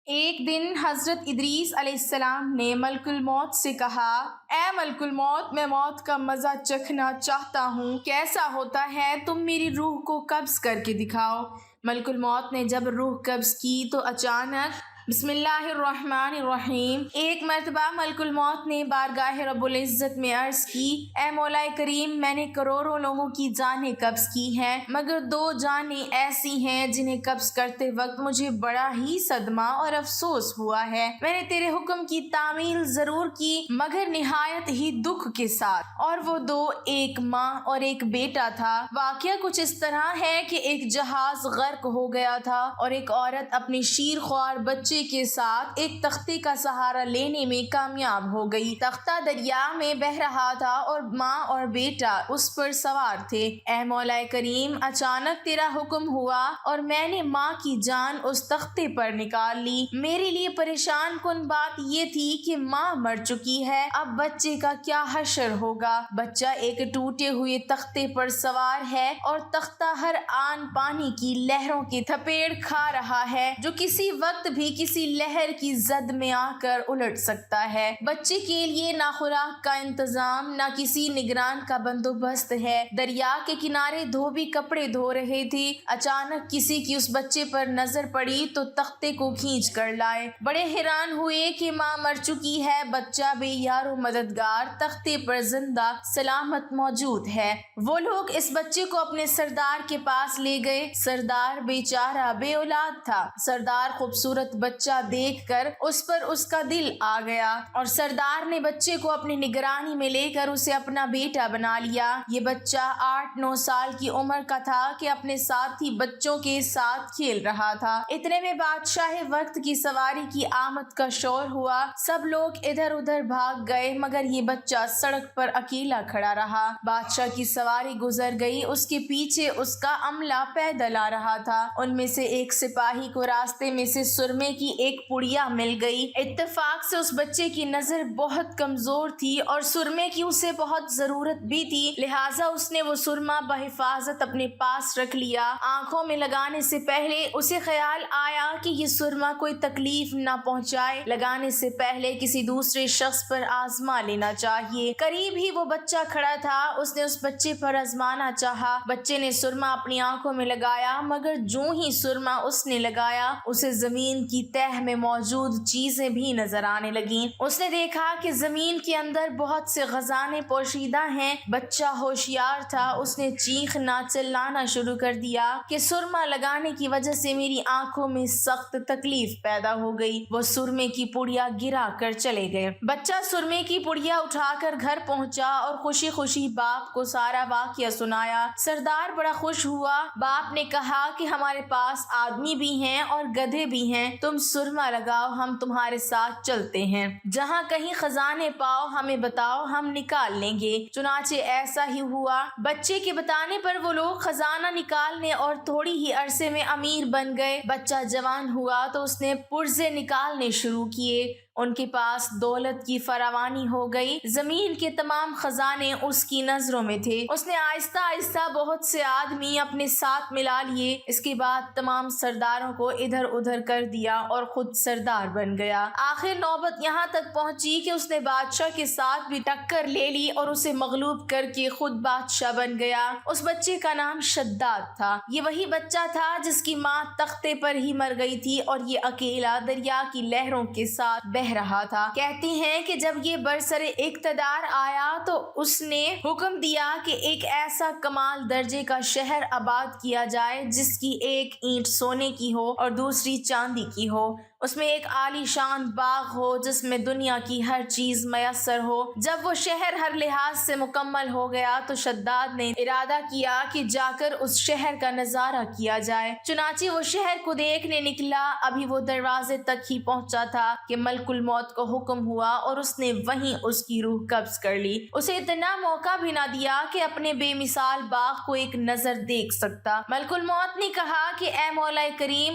ایک دن حضرت ادریس علیہ السلام نے ملک الموت سے کہا، اے ملک الموت، میں موت کا مزہ چکھنا چاہتا ہوں، کیسا ہوتا ہے؟ تم میری روح کو قبض کر کے دکھاؤ۔ ملک الموت نے جب روح قبض کی تو اچانک بسم اللہ الرحمن الرحیم ایک مرتبہ ملک الموت نے بارگاہ رب العزت میں عرض کی، اے مولا کریم، میں نے کروڑوں لوگوں کی جانیں قبض کی ہیں، مگر 2 جانیں ایسی ہیں جنہیں قبض کرتے وقت مجھے بڑا ہی صدمہ اور افسوس ہوا ہے۔ میں نے تیرے حکم کی تعمیل ضرور کی مگر نہایت ہی دکھ کے ساتھ، اور وہ 2 ایک ماں اور ایک بیٹا تھا۔ واقعہ کچھ اس طرح ہے کہ ایک جہاز غرق ہو گیا تھا اور ایک عورت اپنے شیر خوار بچے کے ساتھ ایک تختے کا سہارا لینے میں کامیاب ہو گئی۔ تختہ دریا میں بہہ رہا تھا اور ماں اور بیٹا اس پر سوار تھے۔ اے مولا کریم، اچانک تیرا حکم ہوا اور میں نے ماں کی جان اس تختے پر نکال لی۔ میرے لیے پریشان کن بات یہ تھی کہ ماں مر چکی ہے، اب بچے کا کیا حشر ہوگا؟ بچہ ایک ٹوٹے ہوئے تختے پر سوار ہے اور تختہ ہر آن پانی کی لہروں کی تھپیڑ کھا رہا ہے جو کسی وقت بھی کسی لہر کی زد میں آ کر الٹ سکتا ہے۔ بچے کے لیے نہ خوراک کا انتظام، نہ کسی نگران کا بندوبست ہے۔ دریا کے کنارے دھوبی کپڑے دھو رہے تھے، اچانک کسی کی اس بچے پر نظر پڑی تو تختے کو کھینچ کر لائے۔ بڑے حیران ہوئے کہ ماں مر چکی ہے، بچہ بے یار و مددگار تختے پر زندہ سلامت موجود ہے۔ وہ لوگ اس بچے کو اپنے سردار کے پاس لے گئے۔ سردار بیچارہ بے اولاد تھا۔ سردار خوبصورت بچہ دیکھ کر اس پر اس کا دل آ گیا اور سردار نے بچے کو اپنی نگرانی میں لے کر اسے اپنا بیٹا بنا لیا۔ یہ بچہ 8-9 سال کی عمر کا تھا کہ اپنے ساتھی بچوں کے ساتھ کھیل رہا تھا۔ اتنے میں بادشاہ وقت کی سواری کی آمد کا شور ہوا۔ سب لوگ ادھر ادھر بھاگ گئے مگر یہ بچہ سڑک پر اکیلا کھڑا رہا۔ بادشاہ کی سواری گزر گئی، اس کے پیچھے اس کا عملہ پیدل آ رہا تھا۔ ان میں سے ایک سپاہی کو راستے میں سے سرمے کی ایک پڑیا مل گئی۔ اتفاق سے اس بچے کی نظر بہت کمزور تھی اور سرمے کی اسے بہت ضرورت بھی تھی، لہٰذا اس نے وہ سرما بحفاظت اپنے پاس رکھ لیا۔ آنکھوں میں لگانے سے پہلے اسے خیال آیا کہ یہ سرما کوئی تکلیف نہ پہنچائے، لگانے سے پہلے کسی دوسرے شخص پر آزما لینا چاہیے۔ قریب ہی وہ بچہ کھڑا تھا، اس نے اس بچے پر آزمانا چاہا۔ بچے نے سرما اپنی آنکھوں میں لگایا مگر جوں ہی سرما اس نے لگایا اسے زمین کی تہہ میں موجود چیزیں بھی نظر آنے لگیں۔ اس نے دیکھا کہ زمین کے اندر بہت سے خزانے پوشیدہ ہیں۔ بچہ ہوشیار تھا، اس نے چیخنا چلانا شروع کر دیا کہ سرما لگانے کی وجہ سے میری آنکھوں میں سخت تکلیف پیدا ہو گئی۔ وہ سرمے کی پڑیا گرا کر چلے گئے۔ بچہ سرمے کی پڑیا اٹھا کر گھر پہنچا اور خوشی خوشی باپ کو سارا واقعہ سنایا۔ سردار بڑا خوش ہوا۔ باپ نے کہا کہ ہمارے پاس آدمی بھی ہیں اور گدھے بھی ہیں، تم سرما لگاؤ، ہم تمہارے ساتھ چلتے ہیں، جہاں کہیں خزانے پاؤ ہمیں بتاؤ، ہم نکال لیں گے۔ چنانچہ ایسا ہی ہوا۔ بچے کے بتانے پر وہ لوگ خزانہ نکالنے اور تھوڑی ہی عرصے میں امیر بن گئے۔ بچہ جوان ہوا تو اس نے پرزے نکالنے شروع کیے۔ ان کے پاس دولت کی فراوانی ہو گئی، زمین کے تمام خزانے اس کی نظروں میں تھے۔ اس نے آہستہ آہستہ بہت سے آدمی اپنے ساتھ ملا لیے۔ اس کے بعد تمام سرداروں کو ادھر ادھر کر دیا اور خود سردار بن گیا۔ آخر نوبت یہاں تک پہنچی کہ اس نے بادشاہ کے ساتھ بھی ٹکر لے لی اور اسے مغلوب کر کے خود بادشاہ بن گیا۔ اس بچے کا نام شداد تھا۔ یہ وہی بچہ تھا جس کی ماں تختے پر ہی مر گئی تھی اور یہ اکیلا دریا کی لہروں کے ساتھ بہہ رہا تھا۔ کہتے ہیں کہ جب یہ برسر اقتدار آیا تو اس نے حکم دیا کہ ایک ایسا کمال درجے کا شہر آباد کیا جائے جس کی ایک اینٹ سونے کی ہو اور دوسری چاندی کی ہو، اس میں ایک عالی شان باغ ہو جس میں دنیا کی ہر چیز میسر ہو۔ جب وہ شہر ہر لحاظ سے مکمل ہو گیا تو شداد نے ارادہ کیا کہ جا کر اس شہر کا نظارہ کیا جائے۔ چنانچہ وہ شہر کو دیکھنے نکلا۔ ابھی وہ دروازے تک ہی پہنچا تھا کہ ملک الموت کو حکم ہوا اور اس نے وہیں اس کی روح قبض کر لی۔ اسے اتنا موقع بھی نہ دیا کہ اپنے بے مثال باغ کو ایک نظر دیکھ سکتا۔ ملک الموت نے کہا کہ اے مولا کریم،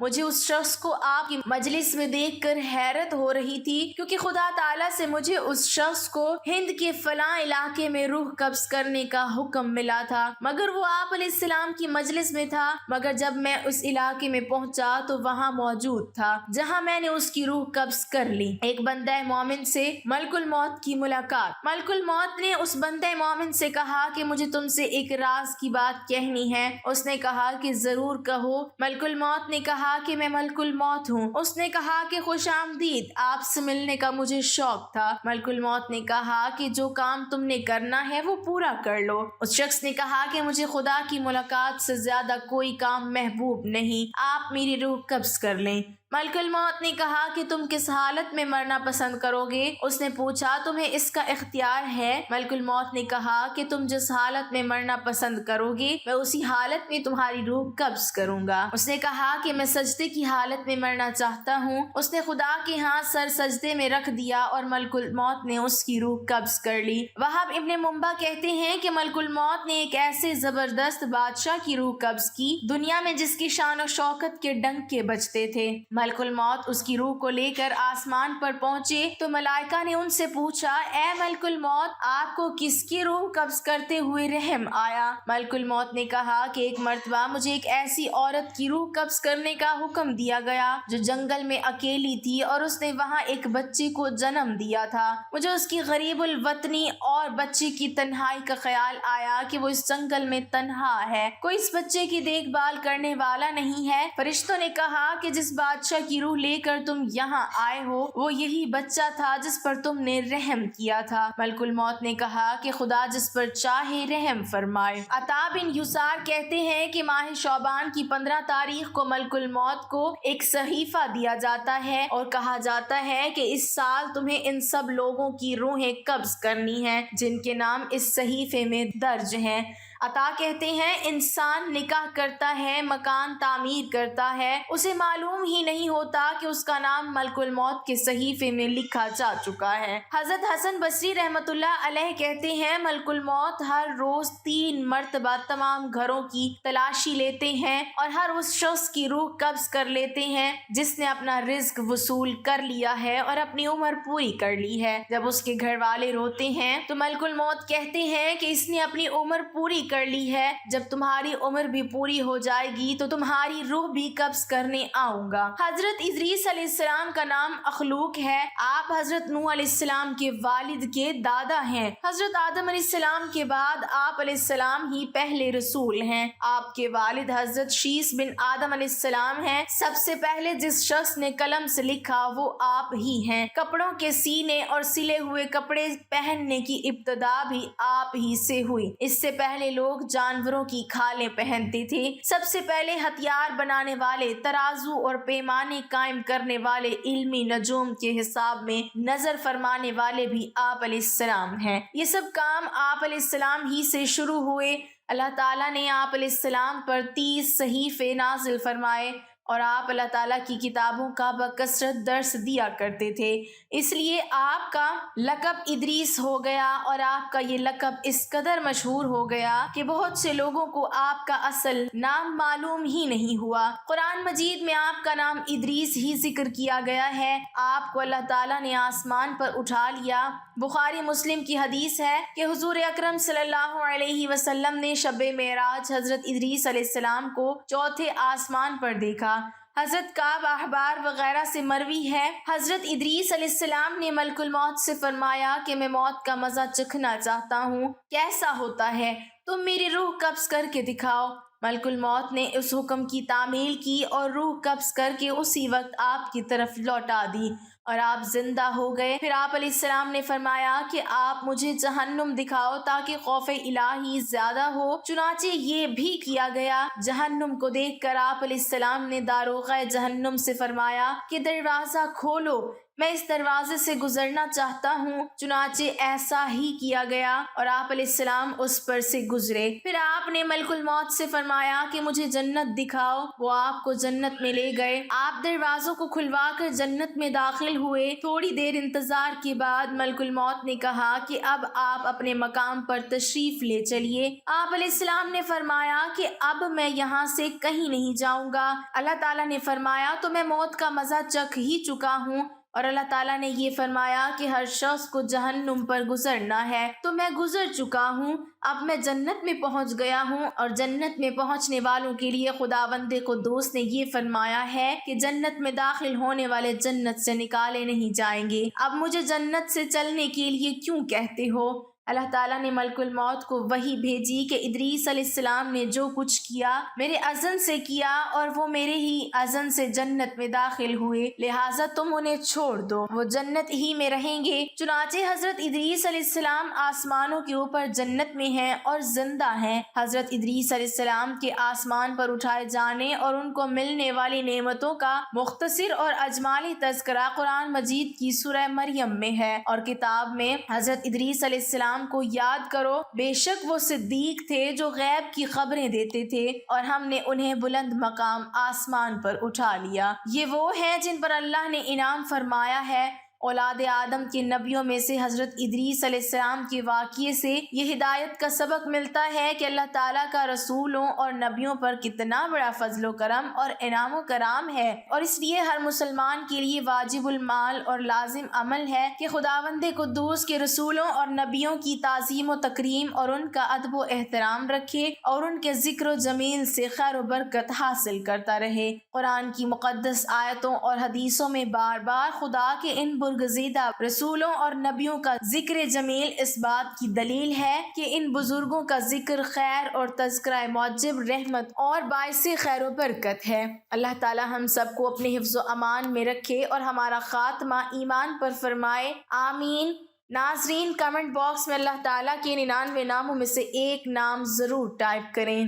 مجھے اس شخص کو آپ کی مجلس میں دیکھ کر حیرت ہو رہی تھی، کیونکہ خدا تعالیٰ سے مجھے اس شخص کو ہند کے فلاں علاقے میں روح قبض کرنے کا حکم ملا تھا، مگر وہ آپ علیہ السلام کی مجلس میں تھا۔ مگر جب میں اس علاقے میں پہنچا تو وہاں موجود تھا جہاں میں نے اس کی روح قبض کر لی۔ ایک بندہ مومن سے ملک الموت کی ملاقات۔ ملک الموت نے اس بندہ مومن سے کہا کہ مجھے تم سے ایک راز کی بات کہنی ہے۔ اس نے کہا کہ ضرور کہو۔ ملک الموت نے کہا کہ میں ملک الموت ہوں۔ اس نے کہا کہ خوش آمدید، آپ سے ملنے کا مجھے شوق تھا۔ ملک الموت نے کہا کہ جو کام تم نے کرنا ہے وہ پورا کر لو۔ اس شخص نے کہا کہ مجھے خدا کی ملاقات سے زیادہ کوئی کام محبوب نہیں، آپ میری روح قبض کر لیں۔ ملک الموت نے کہا کہ تم کس حالت میں مرنا پسند کرو گے؟ اس نے پوچھا تمہیں اس کا اختیار ہے؟ ملک الموت نے کہا کہ تم جس حالت میں مرنا پسند کرو گے میں اسی حالت میں تمہاری روح قبض کروں گا۔ اس نے کہا کہ میں سجدے کی حالت میں مرنا چاہتا ہوں۔ اس نے خدا کے ہاں سر سجدے میں رکھ دیا اور ملک الموت نے اس کی روح قبض کر لی۔ وہاب ابن منبع کہتے ہیں کہ ملک الموت نے ایک ایسے زبردست بادشاہ کی روح قبض کی دنیا میں جس کی شان و شوکت کے ڈنکے بجتے تھے۔ ملک الموت اس کی روح کو لے کر آسمان پر پہنچے تو ملائکہ نے ان سے پوچھا، اے ملک الموت، آپ کو کس کی روح قبض کرتے ہوئے رحم آیا؟ ملک الموت نے کہا کہ ایک مرتبہ مجھے ایک ایسی عورت کی روح قبض کرنے کا حکم دیا گیا جو جنگل میں اکیلی تھی اور اس نے وہاں ایک بچے کو جنم دیا تھا۔ مجھے اس کی غریب الوطنی اور بچے کی تنہائی کا خیال آیا کہ وہ اس جنگل میں تنہا ہے، کوئی اس بچے کی دیکھ بھال کرنے والا نہیں ہے۔ فرشتوں نے کہا کہ جس بادشاہ کی روح لے کر تم یہاں آئے ہو وہ یہی بچہ تھا جس پر تم نے رحم کیا تھا۔ ملک الموت نے کہا کہ خدا جس پر چاہے رحم فرمائے۔ عطا بن یسار کہتے ہیں کہ ماہ شعبان کی 15 تاریخ کو ملک الموت کو ایک صحیفہ دیا جاتا ہے اور کہا جاتا ہے کہ اس سال تمہیں ان سب لوگوں کی روحیں قبض کرنی ہیں جن کے نام اس صحیفے میں درج ہیں۔ عطا کہتے ہیں انسان نکاح کرتا ہے، مکان تعمیر کرتا ہے، اسے معلوم ہی نہیں ہوتا کہ اس کا نام ملک الموت کے صحیفے میں لکھا جا چکا ہے۔ حضرت حسن بصری رحمۃ اللہ علیہ کہتے ہیں ملک الموت ہر روز 3 مرتبہ تمام گھروں کی تلاشی لیتے ہیں اور ہر اس شخص کی روح قبض کر لیتے ہیں جس نے اپنا رزق وصول کر لیا ہے اور اپنی عمر پوری کر لی ہے۔ جب اس کے گھر والے روتے ہیں تو ملک الموت کہتے ہیں کہ اس نے اپنی عمر پوری کر لی ہے، جب تمہاری عمر بھی پوری ہو جائے گی تو تمہاری روح بھی قبض کرنے آؤں گا۔ حضرت ادریس علیہ السلام کا نام اخلوق ہے۔ آپ حضرت نوح علیہ السلام کے والد کے دادا ہیں۔ حضرت آدم علیہ السلام کے بعد آپ علیہ السلام ہی پہلے رسول ہیں۔ آپ کے والد حضرت شیس بن آدم علیہ السلام ہیں۔ سب سے پہلے جس شخص نے قلم سے لکھا وہ آپ ہی ہیں۔ کپڑوں کے سینے اور سلے ہوئے کپڑے پہننے کی ابتدا بھی آپ ہی سے ہوئی۔ اس سے پہلے لوگ جانوروں کی کھالیں پہنتے تھے۔ سب سے پہلے ہتھیار بنانے والے، ترازو اور پیمانے قائم کرنے والے، علمی نجوم کے حساب میں نظر فرمانے والے بھی آپ علیہ السلام ہیں۔ یہ سب کام آپ علیہ السلام ہی سے شروع ہوئے۔ اللہ تعالیٰ نے آپ علیہ السلام پر 30 صحیفے نازل فرمائے اور آپ اللہ تعالیٰ کی کتابوں کا بکثرت درس دیا کرتے تھے، اس لیے آپ کا لقب ادریس ہو گیا اور آپ کا یہ لقب اس قدر مشہور ہو گیا کہ بہت سے لوگوں کو آپ کا اصل نام معلوم ہی نہیں ہوا۔ قرآن مجید میں آپ کا نام ادریس ہی ذکر کیا گیا ہے۔ آپ کو اللہ تعالیٰ نے آسمان پر اٹھا لیا۔ بخاری مسلم کی حدیث ہے کہ حضور اکرم صلی اللہ علیہ وسلم نے شب معراج حضرت ادریس علیہ السلام کو 4تھے آسمان پر دیکھا۔ حضرت کعب احبار وغیرہ سے مروی ہے، حضرت ادریس علیہ السلام نے ملک الموت سے فرمایا کہ میں موت کا مزہ چکھنا چاہتا ہوں، کیسا ہوتا ہے؟ تم میری روح قبض کر کے دکھاؤ۔ ملک الموت نے اس حکم کی تعمیل کی اور روح قبض کر کے اسی وقت آپ کی طرف لوٹا دی اور آپ زندہ ہو گئے۔ پھر آپ علیہ السلام نے فرمایا کہ آپ مجھے جہنم دکھاؤ تاکہ خوف الہی زیادہ ہو، چنانچہ یہ بھی کیا گیا۔ جہنم کو دیکھ کر آپ علیہ السلام نے داروغہ جہنم سے فرمایا کہ دروازہ کھولو۔ میں اس دروازے سے گزرنا چاہتا ہوں۔ چنانچہ ایسا ہی کیا گیا اور آپ علیہ السلام اس پر سے گزرے۔ پھر آپ نے ملک الموت سے فرمایا کہ مجھے جنت دکھاؤ۔ وہ آپ کو جنت میں لے گئے۔ آپ دروازوں کو کھلوا کر جنت میں داخل ہوئے۔ تھوڑی دیر انتظار کے بعد ملک الموت نے کہا کہ اب آپ اپنے مقام پر تشریف لے چلیے۔ آپ علیہ السلام نے فرمایا کہ اب میں یہاں سے کہیں نہیں جاؤں گا۔ اللہ تعالیٰ نے فرمایا تو میں موت کا مزہ چکھ ہی چکا ہوں، اور اللہ تعالیٰ نے یہ فرمایا کہ ہر شخص کو جہنم پر گزرنا ہے، تو میں گزر چکا ہوں۔ اب میں جنت میں پہنچ گیا ہوں، اور جنت میں پہنچنے والوں کے لیے خداوند قدوس نے یہ فرمایا ہے کہ جنت میں داخل ہونے والے جنت سے نکالے نہیں جائیں گے۔ اب مجھے جنت سے چلنے کے لیے کیوں کہتے ہو؟ اللہ تعالیٰ نے ملک الموت کو وحی بھیجی کہ ادریس علیہ السلام نے جو کچھ کیا میرے اذن سے کیا، اور وہ میرے ہی اذن سے جنت میں داخل ہوئے، لہٰذا تم انہیں چھوڑ دو، وہ جنت ہی میں رہیں گے۔ چنانچہ حضرت ادریس علیہ السلام آسمانوں کے اوپر جنت میں ہیں اور زندہ ہیں۔ حضرت ادریس علیہ السلام کے آسمان پر اٹھائے جانے اور ان کو ملنے والی نعمتوں کا مختصر اور اجمالی تذکرہ قرآن مجید کی سورہ مریم میں ہے، اور کتاب میں حضرت ادریس علیہ السلام کو یاد کرو، بے شک وہ صدیق تھے جو غیب کی خبریں دیتے تھے، اور ہم نے انہیں بلند مقام آسمان پر اٹھا لیا۔ یہ وہ ہیں جن پر اللہ نے انعام فرمایا ہے۔ اولاد آدم کے نبیوں میں سے حضرت ادریس علیہ السلام کے واقعے سے یہ ہدایت کا سبق ملتا ہے کہ اللہ تعالیٰ کا رسولوں اور نبیوں پر کتنا بڑا فضل و کرم اور انعام و کرام ہے، اور اس لیے ہر مسلمان کے لیے واجب المال اور لازم عمل ہے کہ خداوند قدوس کے رسولوں اور نبیوں کی تعظیم و تکریم اور ان کا ادب و احترام رکھے، اور ان کے ذکر و جمیل سے خیر و برکت حاصل کرتا رہے۔ قرآن کی مقدس آیتوں اور حدیثوں میں بار بار خدا کے ان برگزیدہ رسولوں اور نبیوں کا ذکر جمیل اس بات کی دلیل ہے کہ ان بزرگوں کا ذکر خیر اور تذکرہ موجب رحمت اور باعث خیر و برکت ہے۔ اللہ تعالی ہم سب کو اپنے حفظ و امان میں رکھے اور ہمارا خاتمہ ایمان پر فرمائے، آمین۔ ناظرین، کمنٹ باکس میں اللہ تعالیٰ کے 99 ناموں میں سے ایک نام ضرور ٹائپ کریں۔